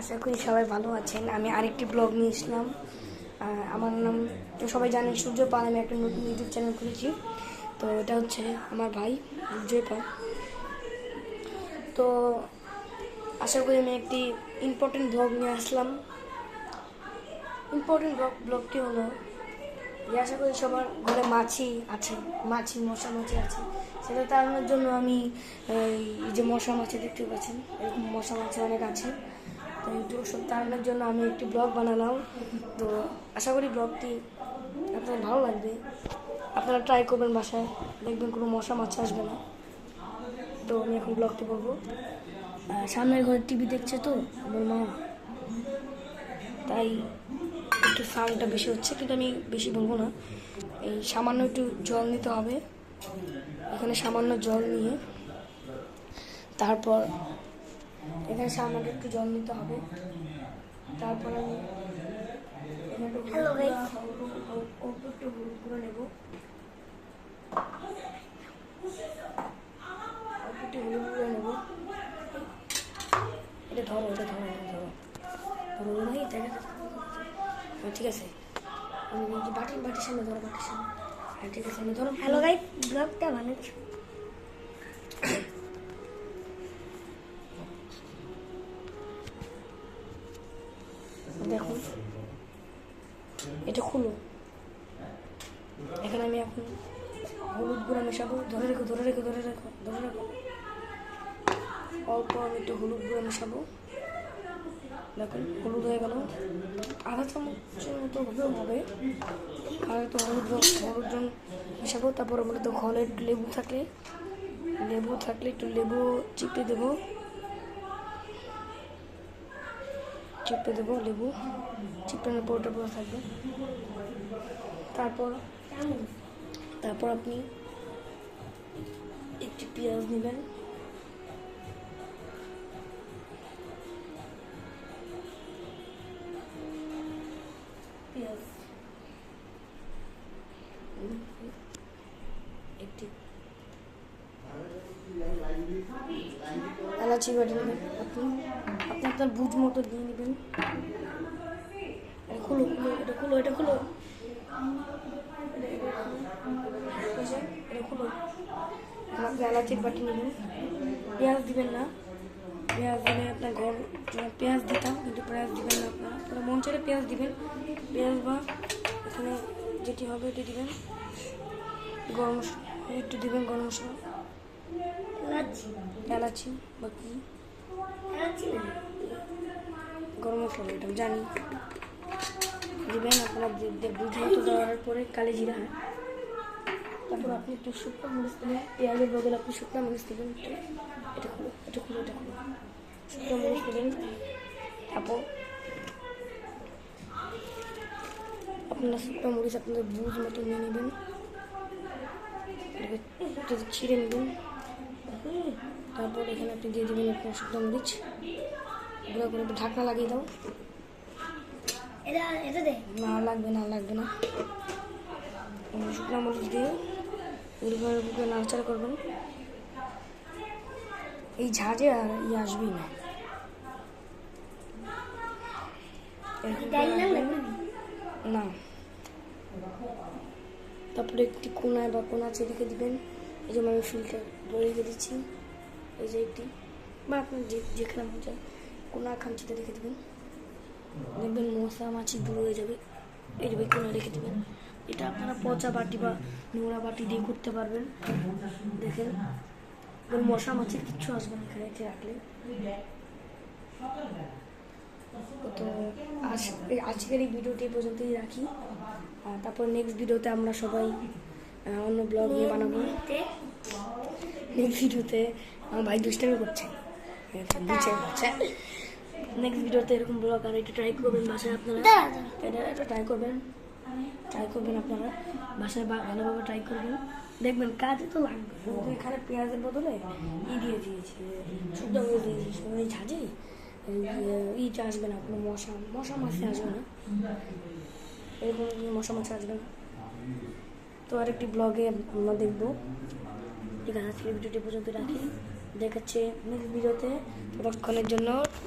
আশা করি সবাই ভালো আছেন। আমি আরেকটি ব্লগ নিয়ে এসলাম। আমার নাম তো সবাই জানেন সূর্য পাল। আমি একটা নতুন ইউটিউব চ্যানেল খুলেছি। তো এটা হচ্ছে আমার ভাই সূর্য পাল। তো আশা করি আমি একটি ইম্পর্টেন্ট ব্লগ নিয়ে আসলাম। ইম্পর্টেন্ট ব্লগটি হলো যে আশা করি সবার ঘরে মাছি আছে, মশা মাছি আছে। সেটা তাড়ানোর জন্য আমি এই যে মশা মাছি দেখতে পাচ্ছেন, এরকম মশা মাছি অনেক আছে। তো এই ওষুধ তাড়ানোর জন্য আমি একটি ব্লগ বানালাম। তো আশা করি ব্লগটি আপনাদের ভালো লাগবে। আপনারা ট্রাই করবেন বাসায়, দেখবেন কোনো মশা মাছি আসবে না। তো আমি এখন ব্লগটি বলবো। সামনের ঘরে টিভি দেখছে তো আমার মা, তাই একটু সাউন্ডটা বেশি হচ্ছে, কিন্তু আমি বেশি বলবো না। এই সামান্য একটু জল নিতে হবে। এখানে সামান্য জল নিয়ে তারপর এখানে সামান্য একটু জল নিতে হবে। তারপর আমি একটু হলুদ গুঁড়ো নেব। একটু হলুদ গুঁড়ো নেব। এটা ধরো ভাই, ঠিক আছে। আমি বাটির সামনে ধরো, বাটির সামনে। হ্যাঁ ঠিক আছে, আমি ধরো। হ্যালো গাইস, ব্লগটা বানাচ্ছি। দেখুন, এটা খুলো। এখানে আমি এখন হলুদ গুঁড়া মেশাবো। ধরে রেখো। অল্প আমি একটু হলুদ গুঁড়া মেশাবো। দেখুন হলুদ হয়ে গেল, আধা চামচের মতো হবে। আর একটু হলুদ রং মেশাবো। তারপরে বলে তো ঘরে লেবু থাকলে একটু লেবু চিপে দেবো। লেবু চিপটানোর পর ওটা পরে থাকবে। তারপর আপনি একটি পেঁয়াজ নেবেন। একটি এলাচি বাটি নেবেন। আপনি আপনার বুঝ মতো দিয়ে নেবেন। এটা খুলো। আপনি এলাচির বাটি নেবেন। পেঁয়াজ দিবেন না। পেঁয়াজ দিলে আপনার পেঁয়াজ দিতাম, কিন্তু পেঁয়াজ দিবেন না। আপনারা মন চাইলে পেঁয়াজ দিবেন। পেঁয়াজ বা এখানে যেটি হবে এটি দিবেন। গরম মশলা একটু দিবেন। গরম মশলা, এলাচি বা কি গরম মশলা এটা জানি দিবেন। আপনারা বুঝে মতো দেওয়ার পরে কালি জিরা। তারপর আপনি একটু শুকনো মরিচ দেবেন। পেঁয়াজের বদলে আপনি শুকনো মরিচ দেবেন। এটা খুলো। শুকনো মরিচ দেবেন। তারপর আপনারা শুকনো মরিচ আপনাদের বুঝ মতো নিয়ে নেবেন। এটাকে ছিঁড়ে নেবেন। তারপর এখানে আপনি দিয়ে দেবেন আপনার শুকনো মরিচ। গুঁড়ো করে ঢাকনা লাগিয়ে দাও। এটা দে। না লাগবে না। শুকনো মরিচ দিয়ে বুকে নাড়াচাড়া করবেন। এই ঝাঁঝে আর আসবেই না। না, তারপরে একটি কোনায় বা কোনাচে রেখে দিবেন। এই যে আমি ফিল্টার রেখে দিচ্ছি। এই যে একটি বা আপনার যেখানে মজা কোনা খামচিতে রেখে দেবেন। দেখবেন মশা মাছি দূর হয়ে যাবে। এইভাবে কোনা রেখে দেবেন। এটা আপনারা পচা বাটি বা নোংরা বাটি দিয়ে করতে পারবেন। দেখেন মশা মাছির কিচ্ছু আসবে না এখানে রাখলে। তো আজকের এই ভিডিওটি পর্যন্তই রাখি। তারপর নেক্সট ভিডিওতে আমরা সবাই অন্য ব্লগ নিয়ে বানাবো। নেক্সট ভিডিওতে আমার ভাই দুষ্টামি করছে। নেক্সট ভিডিওতে এরকম ব্লগ আর একটু ট্রাই করবেন বাসায় আপনারা। এটা ট্রাই করবেন আপনারা বাসায় ভালোভাবে ট্রাই করবেন। দেখবেন কাজে তো লাগবে। কিন্তু এখানে পেঁয়াজের বদলে দিয়ে দিয়েছি, শুদ্ধ করে দিয়েছি। ওই ঝাঁঝে আসবে না, কোনো মশা মাছি আসবে না। এরকম মশা মাছি আসবে না। তো আরেকটি ব্লগে আমরা দেখবো। ঠিক আছে, আজকের ভিডিওটি পর্যন্ত রাখি। দেখাচ্ছে নেক্সট ভিডিওতে। ততক্ষণের জন্য